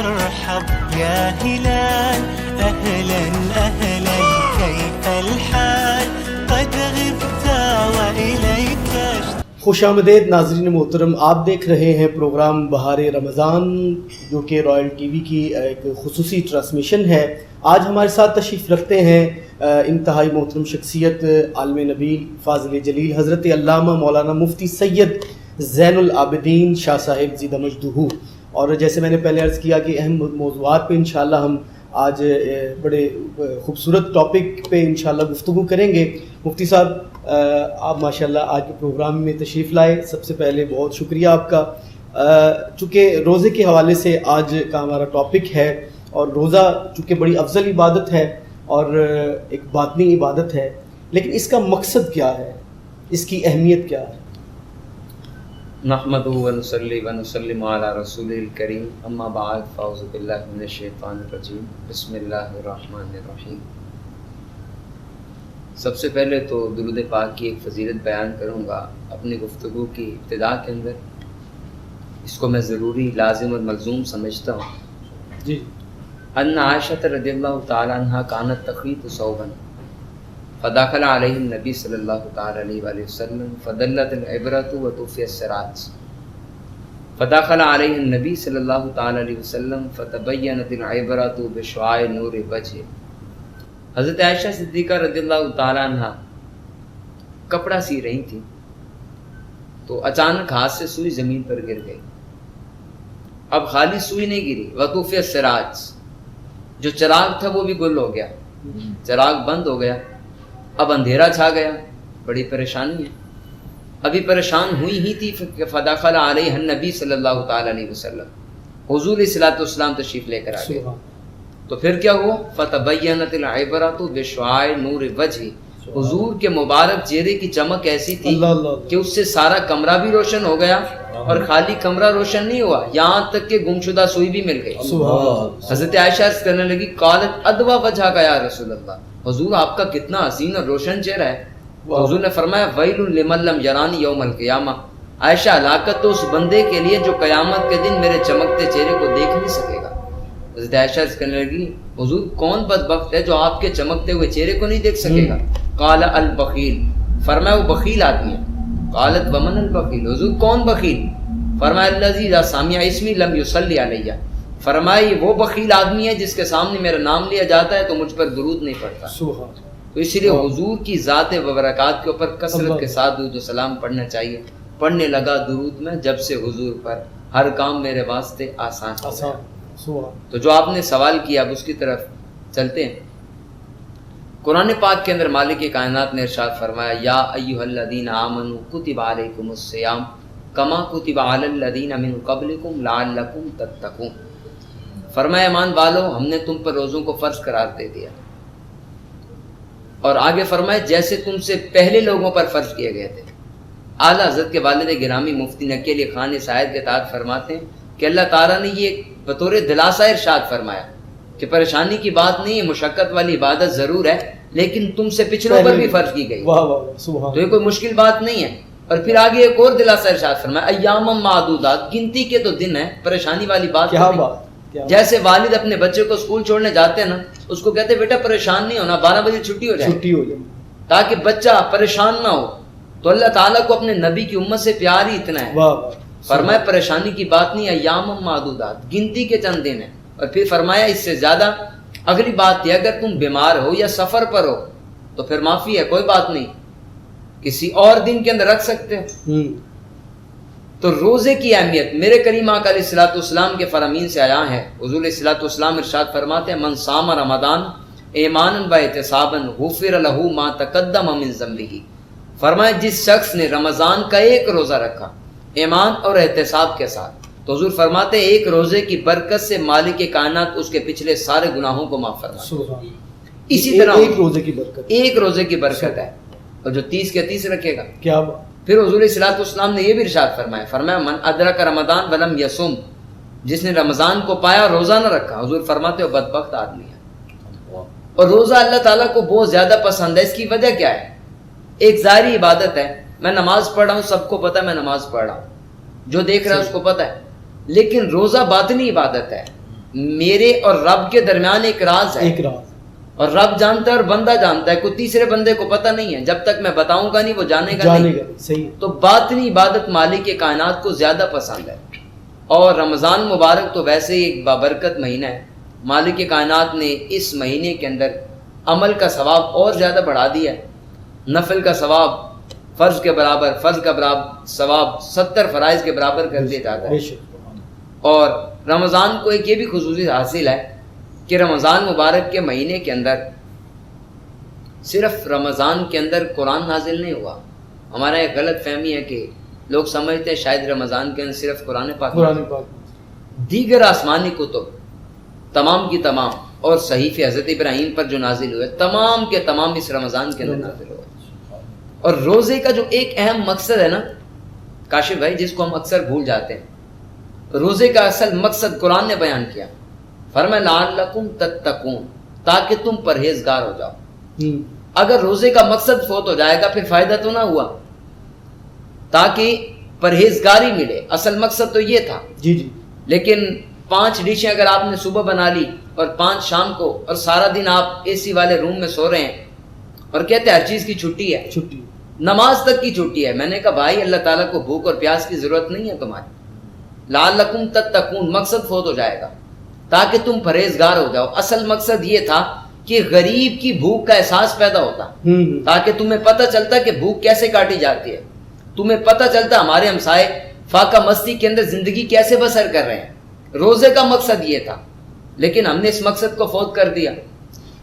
مرحب يا هلال أهلا أهلا كيف الحال قد غبت وإليك خوش آمدید ناظرین محترم، آپ دیکھ رہے ہیں پروگرام بہار رمضان جو کہ رائل ٹی وی کی ایک خصوصی ٹرانسمیشن ہے۔ آج ہمارے ساتھ تشریف رکھتے ہیں انتہائی محترم شخصیت عالم نبیل فاضل جلیل حضرت علامہ مولانا مفتی سید زین العابدین شاہ صاحب زیدہ مجدہ۔ اور جیسے میں نے پہلے عرض کیا کہ اہم موضوعات پہ انشاءاللہ ہم آج بڑے خوبصورت ٹاپک پہ انشاءاللہ گفتگو کریں گے۔ مفتی صاحب آپ ماشاءاللہ آج کے پروگرام میں تشریف لائے، سب سے پہلے بہت شکریہ آپ کا۔ چونکہ روزے کے حوالے سے آج کا ہمارا ٹاپک ہے، اور روزہ چونکہ بڑی افضل عبادت ہے اور ایک باطنی عبادت ہے، لیکن اس کا مقصد کیا ہے، اس کی اہمیت کیا ہے؟ نحمدہ ونصلی ونسلم علی رسول الکریم، اما بعد فاعوذ باللہ من الشیطان الرجیم، بسم اللہ الرحمن الرحیم۔ سب سے پہلے تو درود پاک کی ایک فضیلت بیان کروں گا اپنی گفتگو کی ابتدا کے اندر۔ اس کو میں ضروری، لازم اور ملزوم سمجھتا ہوں۔ جی۔ ان عائشہ رضی اللہ تعالی عنہا کانت تخیط ثوبا فدخل علیہ النبی صلی اللہ تعالی علیہ وآلہ وسلم فدلت العبرۃ وطفی السراج فدخل علیہ النبی صلی اللہ تعالی علیہ وسلم فتبینت العبرۃ بشعاع نور وجہ۔ حضرت عائشہ صدیقہ رضی اللہ تعالی عنہ کپڑا سی رہی تھی تو اچانک ہاتھ سے سوئی زمین پر گر گئی۔ اب خالی سوئی نہیں گری، وطفی السراج، جو چراغ تھا وہ بھی گل ہو گیا، چراغ بند ہو گیا، اب اندھیرا چھا گیا، بڑی پریشانی ہے۔ ابھی پریشان ہوئی ہی تھی کہ فدخل علیہ النبی صلی اللہ تعالی علیہ وسلم، حضور علیہ الصلوۃ والسلام تشریف لے کر آ گئے۔ تو پھر کیا ہوا؟ فتبینت العبرۃ بشعاع نور وجہ، حضور کے مبارک چہرے کی چمک ایسی تھی کہ اس سے سارا کمرہ بھی روشن ہو گیا، اور خالی کمرہ روشن نہیں ہوا، یہاں تک کہ گمشدہ سوئی بھی مل گئی۔ حضرت عائشہ عرض کرنے لگی، قالت ادوا وجہ کا یا رسول اللہ، حضور آپ کا کتنا حسین اور روشن چہرہ ہے۔ حضور نے فرمایا، ویل لمن لم یرانی یوم القیامہ، عائشہ ہلاکت تو اس بندے کے لیے جو قیامت کے دن میرے چمکتے چہرے کو دیکھ نہیں سکے گا۔ حضرت عائشہ عرض کرنے لگی، حضور کون بدبخت ہے جو آپ کے چمکتے ہوئے چہرے کو نہیں دیکھ سکے گا؟ قال البخیل، فرمایا وہ بخیل آدمی ہے۔ قالت ومن البخیل، حضور کون بخیل؟ فرمایا الذی اذا سمع اسمی لم یصلی علیہ، فرمایا یہ وہ بخیل آدمی ہے جس کے سامنے میرا نام لیا جاتا ہے تو مجھ پر درود نہیں پڑتا۔ تو اس لیے حضور کی ذات و برکات کے اوپر کثرت کے ساتھ درود و سلام پڑھنا چاہیے۔ پڑھنے لگا درود میں جب سے حضور پر، ہر کام میرے واسطے آسان ہو گیا۔ تو جو آپ نے سوال کیا اب اس کی طرف چلتے ہیں۔ قرآن پاک کے اندر مالک کائنات نے ارشاد فرمایا، یا ایھا الذین آمنوا کتب علیکم الصیام کما کتب علی الذین من قبلکم لعلکم تتقون۔ فرمایا ایمان والو، ہم نے تم پر روزوں کو فرض قرار دے دیا، اور آگے فرمایا جیسے تم سے پہلے لوگوں پر فرض کیے گئے تھے۔ اعلیٰ حضرت کے والد گرامی مفتی نقی علی خان سعید کے تحت فرماتے ہیں کہ اللہ تعالیٰ نے یہ بطور دلاسا ارشاد فرمایا کہ پریشانی کی بات نہیں ہے، مشقت والی عبادت ضرور ہے لیکن تم سے پچھلوں پر بھی فرض کی گئی، تو یہ کوئی مشکل بات نہیں ہے۔ اور پھر آگے ایک اور دلاسا ارشاد فرمایا، ایام معدودات، گنتی کے تو دن ہیں، پریشانی والی بات نہیں۔ جیسے والد اپنے بچے کو اسکول چھوڑنے جاتے ہیں نا، اس کو کہتے ہیں بیٹا پریشان نہیں ہونا، 12 بجے چھٹی ہو جائے تاکہ بچہ پریشان نہ ہو۔ تو اللہ تعالیٰ کو اپنے نبی کی امت سے پیار ہی اتنا ہے، فرمایا پریشانی کی بات نہیں، ایام معدودات، گنتی کے چند دن ہیں۔ اور پھر فرمایا اس سے زیادہ اگلی بات یہ، اگر تم بیمار ہو یا سفر پر ہو تو پھر معافی ہے، کوئی بات نہیں، کسی اور دن کے اندر رکھ سکتے ہو۔ تو روزے کی اہمیت میرے کریم آقا علیہ الصلوۃ والسلام کے فرامین سے آیا ہے۔ حضور علیہ الصلوۃ والسلام ارشاد فرماتے ہیں، من صام رمضان ایمانا و احتسابا غفر له ما تقدم من ذنبہ، فرمایا جس شخص نے رمضان کا ایک روزہ رکھا ایمان اور احتساب کے ساتھ، تو حضور فرماتے ہیں ایک روزے کی برکت سے مالک کائنات اس کے پچھلے سارے گناہوں کو معاف فرماتا ہے۔ اسی طرح ایک روزے کی برکت ہے، اور جو 30 کے 30 رکھے گا کیا۔ پھر حضور علیہ الصلوۃ والسلام نے یہ بھی ارشاد فرمایا من ادرک رمضان ولم یصم، جس نے رمضان کو پایا اور روزہ نہ رکھا، حضور فرماتے ہو بدبخت آدمی ہے۔ اور روزہ اللہ تعالیٰ کو بہت زیادہ پسند ہے۔ اس کی وجہ کیا ہے؟ ایک ظاہری عبادت ہے، میں نماز پڑھ رہا ہوں، سب کو پتہ ہے میں نماز پڑھ رہا ہوں، جو دیکھ رہا ہے اس کو پتہ ہے، لیکن روزہ باطنی عبادت ہے۔ میرے اور رب کے درمیان ایک راز ہے، ایک راز، اور رب جانتا ہے اور بندہ جانتا ہے، کوئی تیسرے بندے کو پتہ نہیں ہے، جب تک میں بتاؤں گا نہیں وہ جانے گا نہیں۔ صحیح۔ تو باطنی عبادت مالک کائنات کو زیادہ پسند ہے، اور رمضان مبارک تو ویسے ہی ایک بابرکت مہینہ ہے، مالک کائنات نے اس مہینے کے اندر عمل کا ثواب اور زیادہ بڑھا دیا ہے۔ نفل کا ثواب فرض کے برابر، فرض کا برابر ثواب 70 فرائض کے برابر کر دیا جاتا ہے۔ اور رمضان کو ایک یہ بھی خصوصیت حاصل ہے کہ رمضان مبارک کے مہینے کے اندر صرف رمضان کے اندر قرآن نازل نہیں ہوا۔ ہمارا ایک غلط فہمی ہے کہ لوگ سمجھتے ہیں شاید رمضان کے اندر صرف قرآن پاک، دیگر آسمانی کتب تمام کی تمام اور صحیفے حضرت ابراہیم پر جو نازل ہوئے تمام کے تمام اس رمضان کے اندر نازل ہوئے۔ اور روزے کا جو ایک اہم مقصد ہے نا کاشف بھائی، جس کو ہم اکثر بھول جاتے ہیں، روزے کا اصل مقصد قرآن نے بیان کیا، فرمایا لعلکم تتقون، تاکہ تم پرہیزگار ہو جاؤ۔ اگر روزے کا مقصد فوت ہو جائے گا پھر فائدہ تو نہ ہوا، تاکہ پرہیزگاری ملے، اصل مقصد تو یہ تھا۔ جی جی۔ لیکن 5 ڈشیں اگر آپ نے صبح بنا لی اور 5 شام کو، اور سارا دن آپ اے سی والے روم میں سو رہے ہیں اور کہتے ہیں ہر چیز کی چھٹی ہے، چھٹی، نماز تک کی چھٹی ہے۔ میں نے کہا بھائی اللہ تعالیٰ کو بھوک اور پیاس کی ضرورت نہیں ہے تمہاری، لعلکم تتقون مقصد فوت ہو جائے گا تاکہ تم پرہیزگار ہو جاؤ۔ اصل مقصد یہ تھا کہ غریب کی بھوک کا احساس پیدا ہوتا، تاکہ تمہیں پتہ چلتا کہ بھوک کیسے کاٹی جاتی ہے، تمہیں پتہ چلتا ہمارے ہمسائے فاقہ مستی کے اندر زندگی کیسے بسر کر رہے ہیں۔ روزے کا مقصد یہ تھا، لیکن ہم نے اس مقصد کو فوت کر دیا۔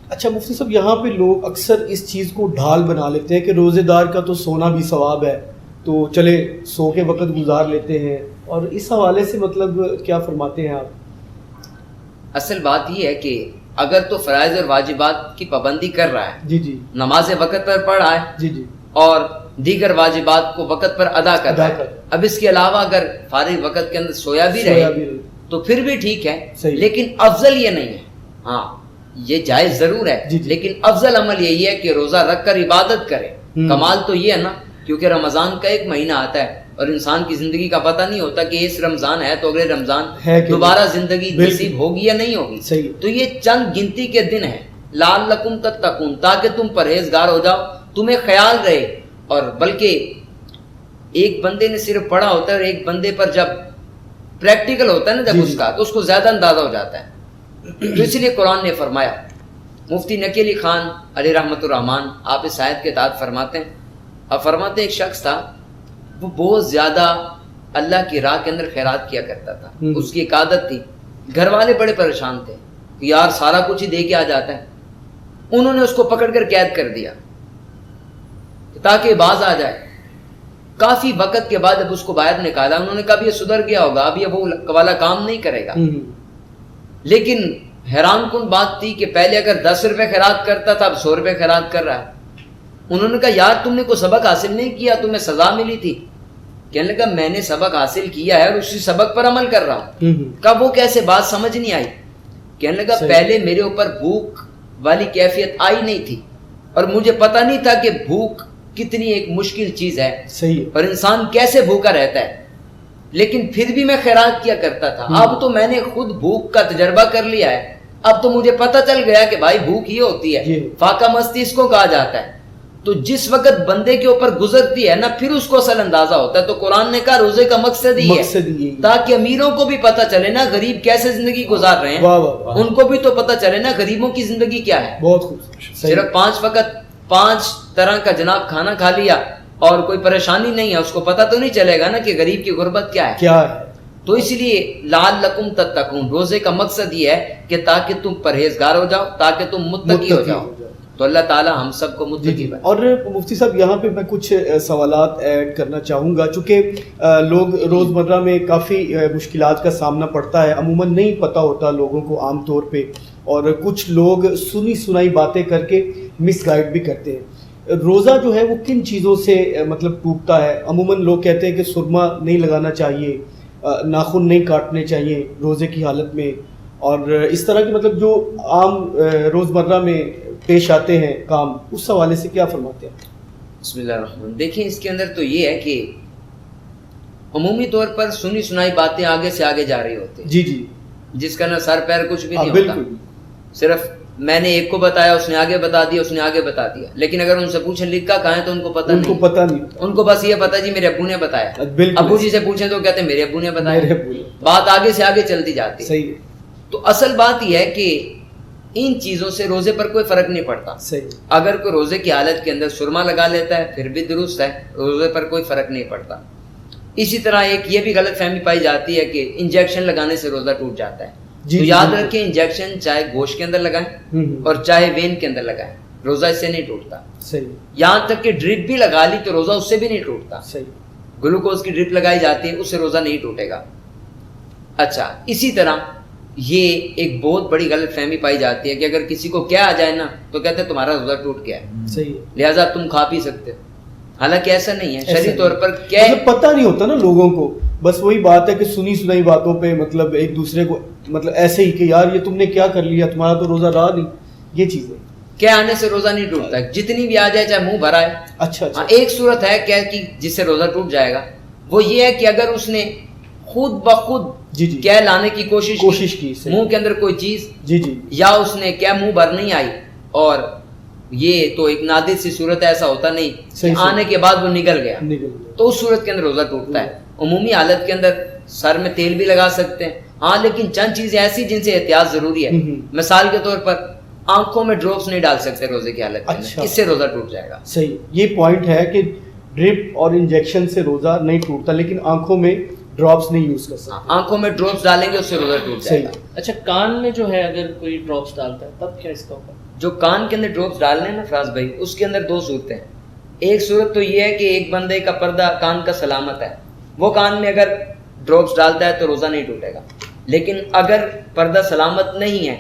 اچھا مفتی صاحب، یہاں پہ لوگ اکثر اس چیز کو ڈھال بنا لیتے ہیں کہ روزے دار کا تو سونا بھی ثواب ہے، تو چلے سو کے وقت گزار لیتے ہیں، اور اس حوالے سے مطلب کیا فرماتے ہیں آپ؟ اصل بات یہ ہے کہ اگر تو فرائض اور واجبات کی پابندی کر رہا ہے، جی جی، نماز وقت پر پڑھ رہا ہے، جی جی، اور دیگر واجبات کو وقت پر ادا کر رہا ہے، اب اس کے علاوہ اگر فارغ وقت کے اندر سویا بھی رہے تو پھر بھی ٹھیک ہے، لیکن افضل یہ نہیں ہے۔ ہاں یہ جائز ضرور ہے، لیکن افضل عمل یہی ہے کہ روزہ رکھ کر عبادت کرے۔ کمال تو یہ ہے نا، کیونکہ رمضان کا ایک مہینہ آتا ہے اور انسان کی زندگی کا پتہ نہیں ہوتا کہ اس رمضان ہے تو اگلے رمضان دوبارہ زندگی نصیب ہوگی یا نہیں ہوگی۔ تو یہ چند گنتی کے دن ہیں، لعلکم تتقون، تاکہ تم پرہیزگار ہو جاؤ، تمہیں خیال رہے۔ اور بلکہ ایک بندے نے صرف پڑھا ہوتا ہے اور ایک بندے پر جب پریکٹیکل ہوتا ہے نا جب اس کا، تو اس کو زیادہ اندازہ ہو جاتا ہے۔ تو اس لیے قرآن نے فرمایا، مفتی نقی علی خان علیہ رحمۃ الرحمان آپ اس آیت کے تحت فرماتے ہیں، اور فرماتے ایک شخص تھا وہ بہت زیادہ اللہ کی راہ کے اندر خیرات کیا کرتا تھا، اس کی ایک عادت تھی، گھر والے بڑے پریشان تھے کہ یار سارا کچھ ہی دے کے آ جاتا ہے، انہوں نے اس کو پکڑ کر قید کر دیا تاکہ باز آ جائے۔ کافی وقت کے بعد اب اس کو باہر نکالا، انہوں نے کہا اب یہ سدھر گیا ہوگا، اب یہ وہ والا کام نہیں کرے گا۔ لیکن حیران کن بات تھی کہ پہلے اگر 10 روپے خیرات کرتا تھا اب 100 روپے خیرات کر رہا ہے۔ انہوں نے کہا یار تم نے کوئی سبق حاصل نہیں کیا، تمہیں سزا ملی تھی؟ کہنے لگا میں نے سبق حاصل کیا ہے اور اسی سبق پر عمل کر رہا ہوں۔ کہا وہ کیسے؟ بات سمجھ نہیں آئی۔ کہنے لگا پہلے میرے اوپر بھوک والی کیفیت آئی نہیں تھی اور مجھے پتہ نہیں تھا کہ بھوک کتنی ایک مشکل چیز ہے اور انسان کیسے بھوکا رہتا ہے، لیکن پھر بھی میں خیرات کیا کرتا تھا۔ اب تو میں نے خود بھوک کا تجربہ کر لیا ہے، اب تو مجھے پتہ چل گیا کہ بھائی بھوک ہی ہوتی ہے، فاقہ مستی اس کو کہا جاتا ہے۔ تو جس وقت بندے کے اوپر گزرتی ہے نا پھر اس کو اصل اندازہ ہوتا ہے۔ تو قرآن نے کہا روزے کا مقصد ہی ہے تاکہ امیروں کو بھی پتہ چلے نا غریب کیسے زندگی گزار رہے ہیں، ان کو بھی تو پتہ چلے نا غریبوں کی زندگی کیا ہے۔ صرف 5 وقت 5 طرح کا جناب کھانا کھا لیا اور کوئی پریشانی نہیں ہے، اس کو پتہ تو نہیں چلے گا نا کہ غریب کی غربت کیا ہے۔ تو اس لیے لعلکم تتقون، روزے کا مقصد یہ ہے کہ تاکہ تم پرہیزگار ہو جاؤ، تاکہ تم متقی ہو جاؤ۔ تو اللہ تعالی ہم سب کو متقی بنائے۔ اور مفتی صاحب یہاں پہ میں کچھ سوالات ایڈ کرنا چاہوں گا، چونکہ لوگ روزمرہ میں کافی مشکلات کا سامنا پڑتا ہے، عموماً نہیں پتہ ہوتا لوگوں کو عام طور پہ، اور کچھ لوگ سنی سنائی باتیں کر کے مس گائیڈ بھی کرتے ہیں۔ روزہ جو ہے وہ کن چیزوں سے مطلب ٹوٹتا ہے؟ عموماً لوگ کہتے ہیں کہ سرما نہیں لگانا چاہیے، ناخن نہیں کاٹنے چاہیے روزے کی حالت میں، اور اس طرح کی مطلب جو عام روزمرہ میں پیش آتے ہیں کام، اس حوالے سے کیا فرماتے ہیں؟ بسم اللہ الرحمن۔ دیکھیں اس کے اندر تو یہ ہے کہ عمومی طور پر سنی سنائی باتیں آگے سے آگے جا رہی ہوتی ہیں۔ جی جی۔ جس کا نہ سر پیر کچھ بھی نہیں ہوتا, بالکل صرف میں نے ایک کو بتایا, اس نے آگے بتا دیا, اس نے آگے بتا دیا, لیکن اگر ان سے پوچھیں لکھا کہاں ہے تو ان کو پتہ نہیں, ان کو بس یہ پتا جی میرے ابو نے بتایا. ابو جی سے پوچھیں تو کہتے ہیں میرے ابو نے بتایا, بات آگے سے آگے چلتی جاتی. صحیح. تو اصل بات یہ ہے کہ ان چیزوں سے روزے پر کوئی فرق نہیں پڑتا. صحیح. اگر کوئی روزے کی حالت کے اندر سرما لگا لیتا ہے پھر بھی درست ہے, روزے پر کوئی فرق نہیں پڑتا. اسی طرح ایک یہ بھی غلط فہمی پائی جاتی ہے کہ انجیکشن لگانے سے روزہ ٹوٹ جاتا ہے. تو یاد رکھیں انجیکشن چاہے گوشت کے اندر لگائیں اور چاہے وین کے اندر لگائیں, روزہ اس سے نہیں ٹوٹتا. صحیح. یہاں تک کہ ڈرپ بھی لگا لی تو روزہ اس سے بھی نہیں ٹوٹتا. صحیح. گلوکوز کی ڈرپ لگائی جاتی ہے, اس سے روزہ نہیں ٹوٹے گا. اچھا, اسی طرح یہ ایک بہت بڑی غلط فہمی پائی جاتی ہے کہ اگر کسی کو کیا آ جائے نا تو کہتے ہیں تمہارا روزہ ٹوٹ گیا ہے. صحیح. لہٰذا تم کھا پی سکتے ہو, حالانکہ ایسا نہیں ہے. شرعی طور پر کیا پتہ نہیں ہوتا نا لوگوں کو, بس وہی بات ہے کہ سنی سنائی باتوں پہ مطلب ایک دوسرے کو مطلب ایسے ہی کہ یار یہ تم نے کیا کر لیا, تمہارا تو روزہ رہا نہیں. یہ چیزیں کیا آنے سے روزہ نہیں ٹوٹتا, جتنی بھی آ جائے چاہے منہ بھرا ہے. اچھا. ایک صورت ہے کیا کہ جس سے روزہ ٹوٹ جائے گا, وہ یہ ہے کہ اگر اس نے خود بخود کیا لانے کی کوشش کی منہ کے اندر کوئی چیز, یا اس نے کیا منہ بھر نہیں آئی, اور یہ تو ایک نادر سی صورت ہے, ایسا ہوتا نہیں, آنے کے بعد وہ نکل گیا, تو اس صورت کے اندر روزہ ٹوٹتا ہے. عمومی حالت کے اندر سر میں تیل بھی لگا سکتے ہیں, ہاں, لیکن چند چیزیں ایسی جن سے احتیاط ضروری ہے. مثال کے طور پر آنکھوں میں ڈراپس نہیں ڈال سکتے روزے کی حالت میں, اس سے روزہ ٹوٹ جائے گا. صحیح. یہ پوائنٹ ہے کہ ڈرپ اور انجیکشن سے روزہ نہیں ٹوٹتا, لیکن آنکھوں میں ڈراپس نہیں یوز کر سکتے. آنکھوں میں ڈراپس ڈالیں گے اس سے روزہ ٹوٹ جائے گا. اچھا, کان میں جو ہے اگر کوئی ڈراپس ڈالتا ہے تب کیا اس کا ہوگا؟ جو کان کے اندر ڈراپس ڈالنے ہیں نا فراز بھائی, اس کے اندر دو صورتیں ہیں. ایک صورت تو یہ ہے کہ ایک بندے کا پردہ کان کا سلامت ہے, وہ کان میں اگر ڈراپس ڈالتا ہے تو روزہ نہیں ٹوٹے گا. لیکن اگر پردہ سلامت نہیں ہے,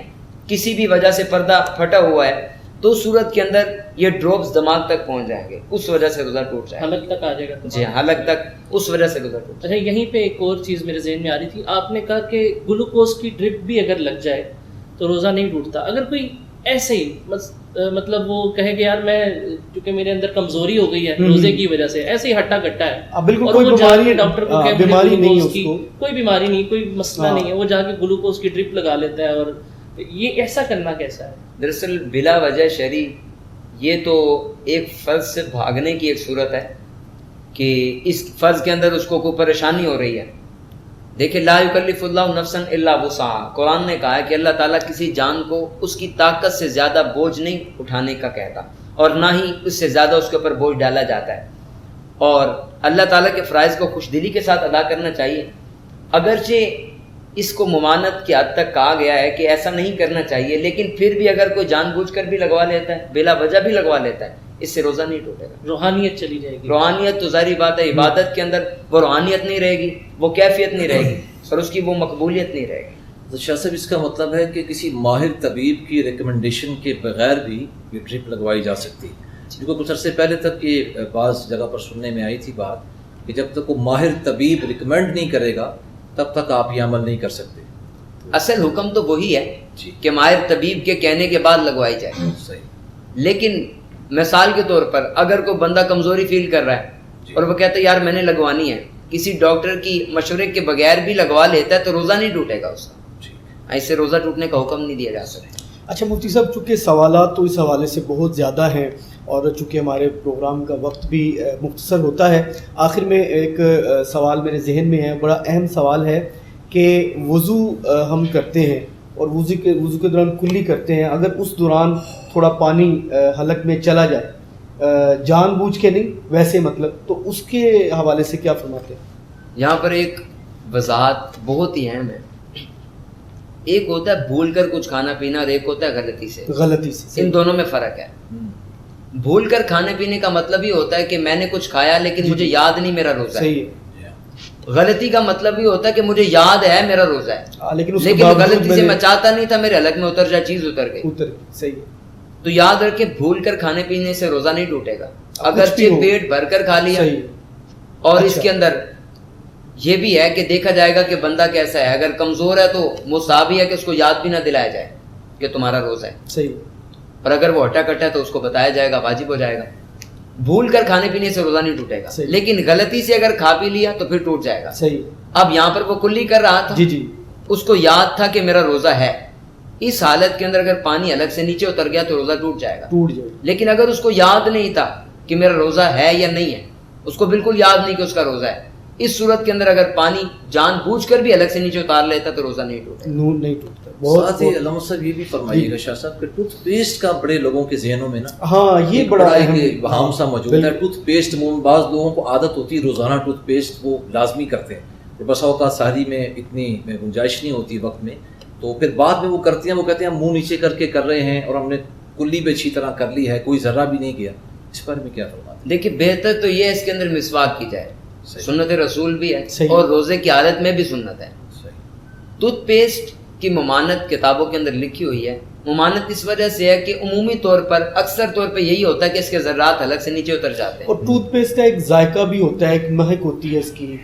کسی بھی وجہ سے پردہ پھٹا ہوا ہے, تو اس صورت کے اندر یہ ڈراپس دماغ تک پہنچ جائیں گے, اس وجہ سے روزہ ٹوٹ جائے گا. حلق تک آ جائے گا. جی, حلق تک, اس وجہ سے روزہ ٹوٹ. اچھا, یہیں پہ ایک اور چیز میرے ذہن میں آ رہی تھی, آپ نے کہا کہ گلوکوز کی ڈرپ بھی اگر لگ جائے تو روزہ نہیں ٹوٹتا. اگر کوئی ایسے ہی مطلب وہ کہے کہ یار میں چونکہ میرے اندر کمزوری ہو گئی ہے روزے کی وجہ سے, ایسے ہی ہٹا کٹا ہے, بالکل کوئی بیماری ڈاکٹر کو کہ بیماری نہیں ہے, اس کو کوئی بیماری نہیں, کوئی مسئلہ نہیں ہے, وہ جا کے گلوکوز کی ڈرپ لگا لیتا ہے, اور یہ ایسا کرنا کیسا ہے؟ دراصل بلا وجہ شرعی یہ تو ایک فرض سے بھاگنے کی ایک صورت ہے کہ اس فرض کے اندر اس کو کوئی پریشانی ہو رہی ہے. دیکھیں, لا یکلف اللہ نفسا الا وسعہا, قرآن نے کہا ہے کہ اللہ تعالیٰ کسی جان کو اس کی طاقت سے زیادہ بوجھ نہیں اٹھانے کا کہتا, اور نہ ہی اس سے زیادہ اس کے اوپر بوجھ ڈالا جاتا ہے. اور اللہ تعالیٰ کے فرائض کو خوش دلی کے ساتھ ادا کرنا چاہیے. اگرچہ اس کو ممانعت کی حد تک کہا گیا ہے کہ ایسا نہیں کرنا چاہیے, لیکن پھر بھی اگر کوئی جان بوجھ کر بھی لگوا لیتا ہے, بلا وجہ بھی لگوا لیتا ہے, اس سے روزہ نہیں ٹوٹے گا. روحانیت چلی جائے گی. روحانیت تو ظاہری بات ہے, عبادت کے اندر وہ روحانیت نہیں رہے گی, وہ کیفیت نہیں رہے گی, اور اس کی وہ مقبولیت نہیں رہے گی. شاہ صاحب, اس کا مطلب ہے کہ کسی ماہر طبیب کی ریکمنڈیشن کے بغیر بھی یہ ڈرپ لگوائی جا سکتی ہے. کیونکہ کچھ عرصے پہلے تک یہ بعض جگہ پر سننے میں آئی تھی بات کہ جب تک وہ ماہر طبیب ریکمینڈ نہیں کرے گا تب تک آپ یہ عمل نہیں کر سکتے. اصل حکم تو وہی ہے کہ ماہر طبیب کے کہنے کے بعد لگوائی جائے. صحیح. لیکن مثال کے طور پر اگر کوئی بندہ کمزوری فیل کر رہا ہے اور وہ کہتا ہے یار میں نے لگوانی ہے, کسی ڈاکٹر کی مشورے کے بغیر بھی لگوا لیتا ہے تو روزہ نہیں ٹوٹے گا اس کا, ایسے روزہ ٹوٹنے کا حکم نہیں دیا جا سکتا. اچھا مفتی صاحب, چونکہ سوالات تو اس حوالے سے بہت زیادہ ہیں اور چونکہ ہمارے پروگرام کا وقت بھی مختصر ہوتا ہے, آخر میں ایک سوال میرے ذہن میں ہے, بڑا اہم سوال ہے کہ وضو ہم کرتے ہیں اور وضو کے دوران کلی کرتے ہیں, اگر اس دوران تھوڑا پانی حلق میں چلا جائے جان بوجھ کے نہیں ویسے مطلب, تو اس کے حوالے سے کیا فرماتے ہیں؟ یہاں پر ایک وضاحت بہت ہی اہم ہے. ایک ہوتا ہے بھول کر کچھ کھانا پینا اور ایک ہوتا ہے غلطی سے. ان دونوں میں فرق ہے. بھول کر کھانے پینے کا مطلب یہ ہوتا ہے کہ میں نے کچھ کھایا لیکن مجھے یاد نہیں میرا روزہ ہے. غلطی کا مطلب یہ ہوتا ہے کہ مجھے یاد ہے میرا روزہ ہے, لیکن غلطی سے میں چاہتا نہیں تھا میرے حلق میں اتر جائے, چیز اتر گئی. صحیح. تو یاد رکھے بھول کر کھانے پینے سے روزہ نہیں ٹوٹے گا, اگرچہ پیٹ بھر کر کھا لیا. اور اس کے اندر یہ بھی ہے کہ دیکھا جائے گا کہ بندہ کیسا ہے. اگر کمزور ہے تو مستحب ہے کہ اس کو یاد بھی نہ دلایا جائے کہ تمہارا روزہ ہے. صحیح. اور اگر وہ ہٹا کٹا ہے تو اس کو بتایا جائے گا, واجب ہو جائے گا. بھول کر کھانے پینے سے روزہ نہیں ٹوٹے گا, لیکن غلطی سے اگر کھا پی لیا تو پھر ٹوٹ جائے گا. صحیح. اب یہاں پر وہ کلی کر رہا تھا, اس کو یاد تھا کہ میرا روزہ ہے. اس حالت کے اندر اگر پانی الگ سے نیچے اتر گیا تو روزہ ٹوٹ جائے گا. لیکن اگر اس کو یاد نہیں تھا کہ میرا روزہ ہے یا نہیں ہے, اس کو بالکل یاد نہیں کہ اس کا روزہ ہے, اس صورت کے اندر اگر پانی جان بوجھ کر بھی الگ سے نیچے اتار لیتا تو روزہ نہیں ٹوٹتا. ساتھ ہی علامہ صاحب یہ بھی فرمائیے گا شاہ صاحب کہ ٹوتھ پیسٹ کا بڑے لوگوں کے ذہنوں میں نا ہاں یہ بڑا وہم سا موجود ہے. ٹوتھ پیسٹ بعض لوگوں کو عادت ہوتی ہے روزانہ ٹوتھ پیسٹ وہ لازمی کرتے ہیں, بسا اوقات سحری میں اتنی گنجائش نہیں ہوتی وقت میں, تو پھر بعد میں وہ کرتے ہیں, وہ کہتے ہیں منہ نیچے کر کے کر رہے ہیں اور ہم نے کلی بھی اچھی طرح کر لی ہے, کوئی ذرہ بھی نہیں گیا. اس بارے میں کیا فرماتے ہیں؟ دیکھیے بہتر تو یہ ہے اس کے اندر مسواک کی جائے, سنت رسول بھی ہے اور روزے کی حالت میں بھی سنت ہے. ٹوتھ پیسٹ کی ممانت کتابوں کے اندر لکھی ہوئی ہے. ممانت اس وجہ سے ہے کہ عمومی طور پر اکثر طور پہ یہی ہوتا ہے کہ اس کے ذرات الگ سے نیچے اتر جاتے ہیں, اور ٹوتھ پیسٹ کا ایک ذائقہ بھی ہوتا ہے, ایک مہک ہوتی ہے اس کی.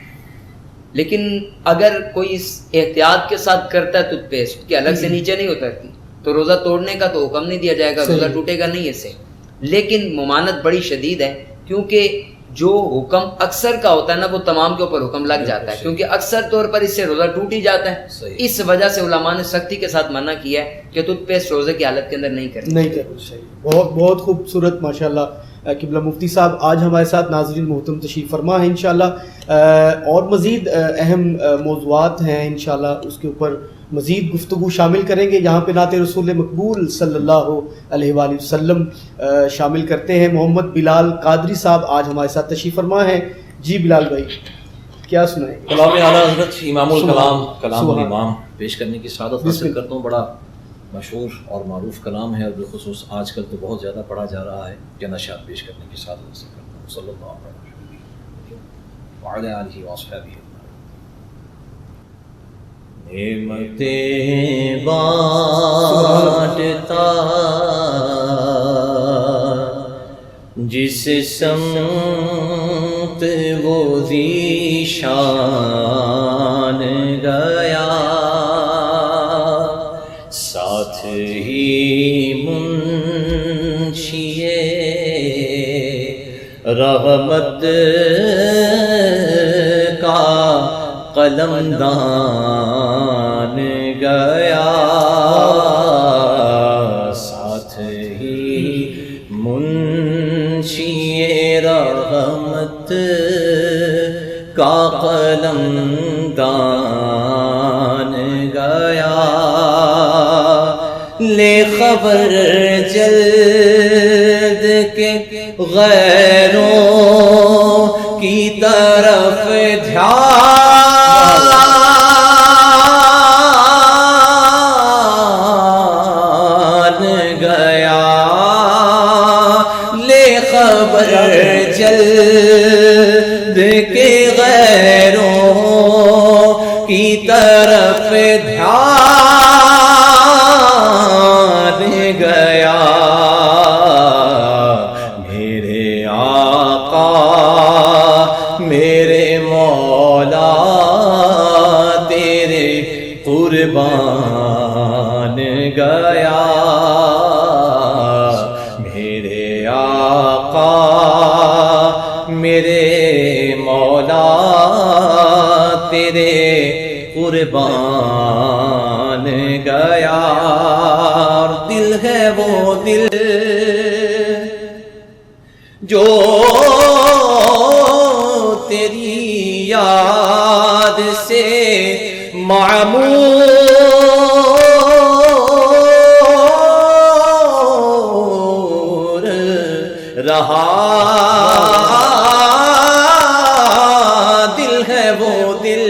لیکن اگر کوئی اس احتیاط کے ساتھ کرتا ہے ٹوتھ پیسٹ کہ الگ سے نیچے نہیں اترتی تو روزہ توڑنے کا تو حکم نہیں دیا جائے گا, روزہ ٹوٹے گا نہیں اس سے. لیکن ممانت بڑی شدید ہے کیونکہ جو حکم اکثر کا ہوتا ہے نا وہ تمام کے اوپر حکم لگ جاتا ہے, کیونکہ اکثر طور پر اس سے روزہ ٹوٹ ہی جاتا ہے. اس وجہ سے علماء نے سختی کے ساتھ منع کیا ہے کہ ٹوتھ پیسٹ روزے کی حالت کے اندر نہیں کرنا. بہت بہت خوبصورت ماشاءاللہ. قبلہ مفتی صاحب آج ہمارے ساتھ ناظرین محترم تشریف فرما ہے انشاءاللہ, اور مزید اہم موضوعات ہیں انشاءاللہ اس کے اوپر مزید گفتگو شامل کریں گے, جہاں پہ نعت رسول مقبول صلی اللہ علیہ وآلہ وسلم شامل کرتے ہیں. محمد بلال قادری صاحب آج ہمارے ساتھ تشریف فرما ہیں. جی بلال بھائی کیا سنائیں؟ کلام اعلیٰ حضرت امام الکلام کلام الامام پیش کرنے کی سعادت حاصل کرتا ہوں. بڑا مشہور اور معروف کلام ہے اور بالخصوص آج کل تو بہت زیادہ پڑھا جا رہا ہے, کہ نشات پیش کرنے کی سعادت حاصل کرتا ہوں. صلی اللہ علیہ وعلی آلہ وصحبہ. نعمتیں بانٹتا جس سمت وہ ذی شان گیا, ساتھ ہی منشی رحمت کا قلم دان گیا, ساتھ ہی منشی رحمت کا قلم دان گیا. لے خبر جلد کے غیروں کی طرف دھیان گیا, لے خبر جلد کے غیروں کی طرف دھیان گیا. میرے آقا میرے مولا تیرے قربان گیا, میرے آقا میرے مولا تیرے قربان گیا. دل ہے وہ دل جو تیری یاد سے معمور رہا, دل ہے وہ دل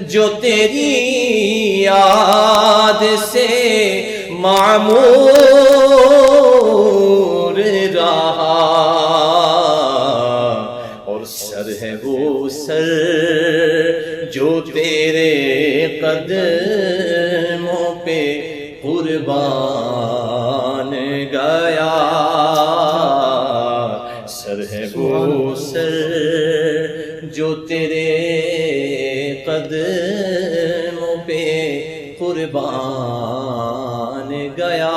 جو تیری یاد سے معمور رہا, اور سر ہے وہ سر جو تیرے قدموں پہ قربان گیا, سر ہے وہ سر جو تیرے قدموں پہ قربان گیا.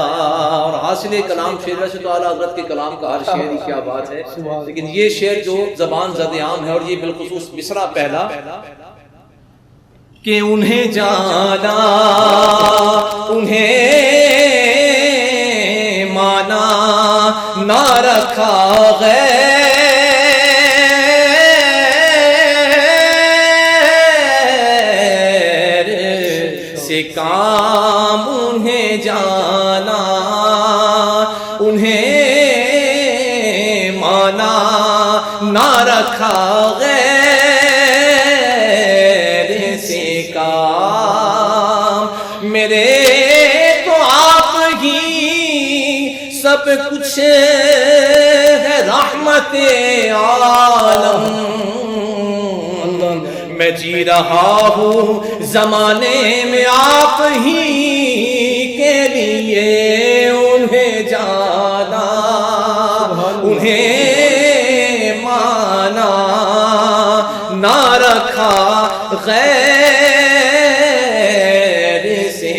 اور حاصل کلام شعر ویسے تو اعلیٰ حضرت کے کلام کا ہر شعر کیا بات ہے, لیکن یہ شعر جو زبان زد عام ہے اور یہ بالخصوص مصرع پہلا کہ انہیں جانا انہیں مانا نہ رکھا غیر سے کام، انہیں جانا انہیں مانا نہ رکھا غیر سے کام، میرے تو آپ ہی سب کچھ ہے رحمت عالم، میں جی رہا ہوں زمانے میں آپ ہی کے لیے، انہیں جانا انہیں مانا نہ رکھا غیر سے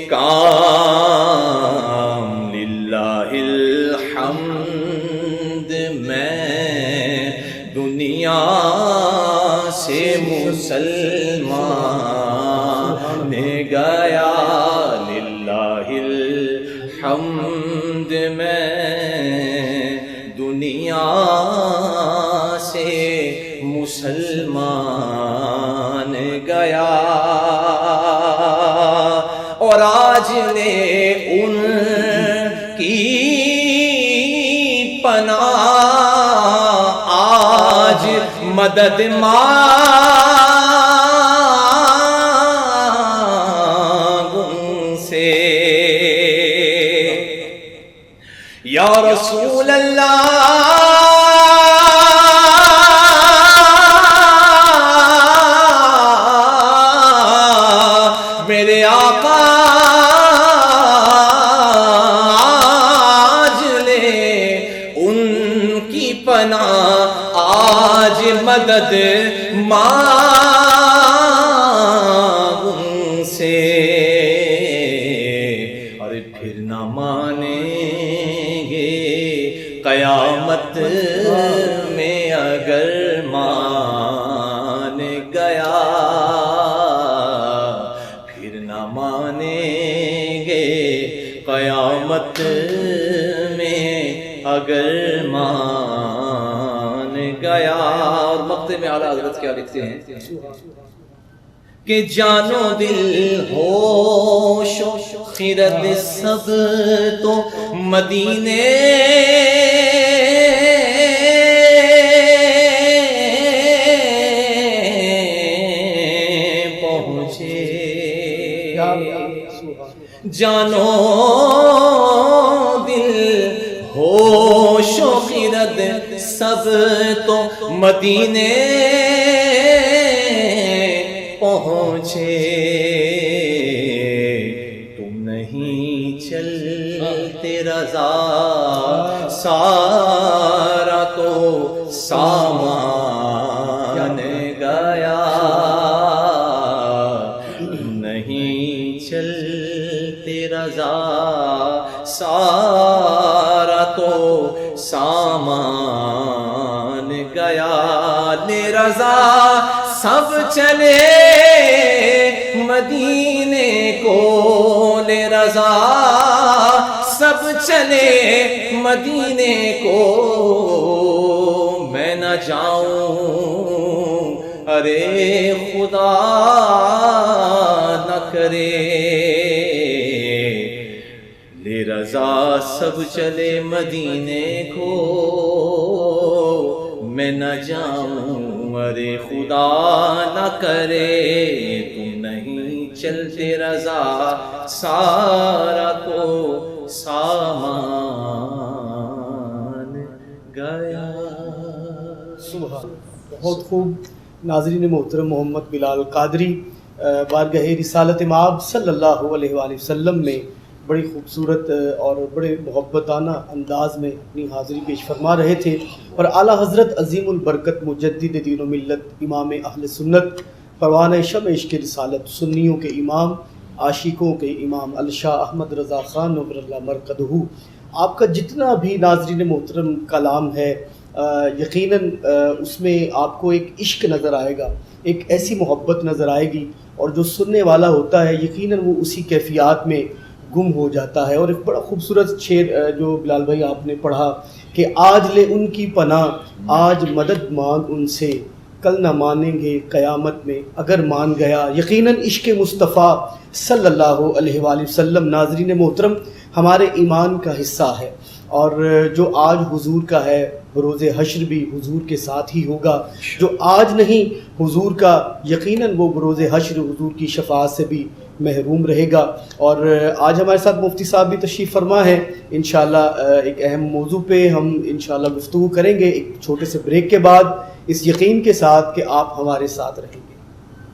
کام، للہ الحمد میں دنیا سے مسلمان گیا، للہ الحمد میں دنیا سے مسلمان گیا، اور آج نے ان کی پناہ آج مدد مانگوں سے، یا رسول اللہ میرے آقا آج لے ان کی پناہ آج مدد مانگوں سے، اور پھر نہ مانیں گے قیامت میں اگر مان گیا، پھر نہ مانیں گے قیامت میں اگر مان گیا۔ اور مقطع میں اعلیٰ حضرت کیا لکھتے ہیں کہ جانو دل ہوش و خرد سب تو مدینے پہنچے، جانو دل ہوش و خرد سب تو مدینے پہنچے، تم نہیں چلتے رضا سارا تو سامان گیا، تم نہیں چلتے رضا سارا تو سامان گیا، لے رضا سب چلے مدینے کو، لے رضا سب چلے مدینے کو، میں نہ جاؤں ارے خدا نہ کرے، لے رضا سب چلے مدینے کو، میں نہ جاؤں ارے خدا نہ کرے، تم نہیں چلتے رضا سارا تو سامان گیا۔ بہت خوب۔ ناظرین محترم، محمد بلال قادری بارگاہ رسالت مآب صلی اللہ علیہ وآلہ وسلم میں بڑی خوبصورت اور بڑے محبتانہ انداز میں اپنی حاضری پیش فرما رہے تھے، اور اعلیٰ حضرت عظیم البرکت مجدد دین و ملت امام اہل سنت پروانہ شمع عشق رسالت سنیوں کے امام عاشقوں کے امام الشاہ احمد رضا خان نور اللہ مرقدہ، آپ کا جتنا بھی ناظرین محترم کلام ہے یقیناً اس میں آپ کو ایک عشق نظر آئے گا، ایک ایسی محبت نظر آئے گی، اور جو سننے والا ہوتا ہے یقیناً وہ اسی کیفیات میں گم ہو جاتا ہے. اور ایک بڑا خوبصورت شعر جو بلال بھائی آپ نے پڑھا کہ آج لے ان کی پناہ آج مدد مانگ ان سے کل نہ مانیں گے قیامت میں اگر مان گیا. یقیناً عشق مصطفیٰ صلی اللہ علیہ وآلہ وسلم ناظرین محترم ہمارے ایمان کا حصہ ہے, اور جو آج حضور کا ہے روز حشر بھی حضور کے ساتھ ہی ہوگا. جو آج نہیں حضور کا یقیناً وہ روز حشر حضور کی شفاعت سے بھی محروم رہے گا. اور آج ہمارے ساتھ مفتی صاحب بھی تشریف فرما ہے. انشاءاللہ ایک اہم موضوع پہ ہم انشاءاللہ گفتگو کریں گے ایک چھوٹے سے بریک کے بعد, اس یقین کے ساتھ کہ آپ ہمارے ساتھ رہیں.